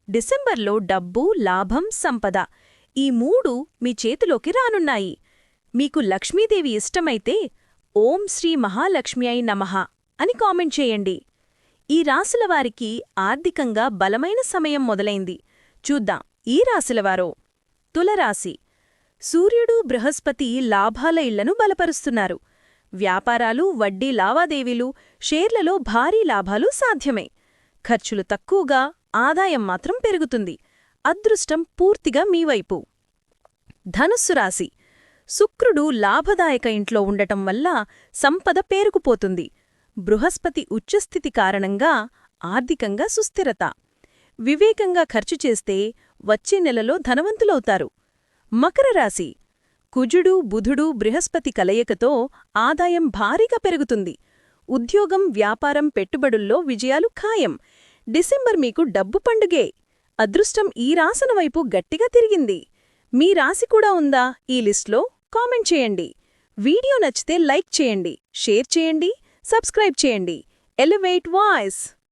డిసెంబర్లో డబ్బు, లాభం, సంపద ఈ మూడు మీ చేతిలోకి రానున్నాయి. మీకు లక్ష్మీదేవి ఇష్టమైతే ఓం శ్రీ మహాలక్ష్మ్యై నమః అని కామెంట్ చేయండి. ఈ రాశులవారికి ఆర్థికంగా బలమైన సమయం మొదలైంది. చూద్దాం ఈ రాశులవారో. తులరాశి. సూర్యుడు, బృహస్పతి లాభాల ఇళ్లను బలపరుస్తున్నారు. వ్యాపారాలు, వడ్డీ లావాదేవీలు, షేర్లలో భారీ లాభాలు సాధ్యమే. ఖర్చులు తక్కువగా, ఆదాయం మాత్రం పెరుగుతుంది. అదృష్టం పూర్తిగా మీవైపు. ధనుస్సు రాశి. శుక్రుడు లాభదాయక ఇంట్లో ఉండటం వల్ల సంపద పేరుకుపోతుంది. బృహస్పతి ఉచ్చస్థితి కారణంగా ఆర్థికంగా సుస్థిరత. వివేకంగా ఖర్చు చేస్తే వచ్చే నెలలో ధనవంతులవుతారు. మకర రాశి. కుజుడు, బుధుడు, బృహస్పతి కలయికతో ఆదాయం భారీగా పెరుగుతుంది. ఉద్యోగం, వ్యాపారం, పెట్టుబడుల్లో విజయాలు ఖాయం. డిసెంబర్ మీకు డబ్బు పండుగే. అదృష్టం ఈ రాశుల వైపు గట్టిగా తిరిగింది. మీ రాశి కూడా ఉందా ఈ లిస్ట్లో? కామెంట్ చేయండి. వీడియో నచ్చితే లైక్ చేయండి, షేర్ చేయండి, సబ్స్క్రైబ్ చేయండి. Elevate voice.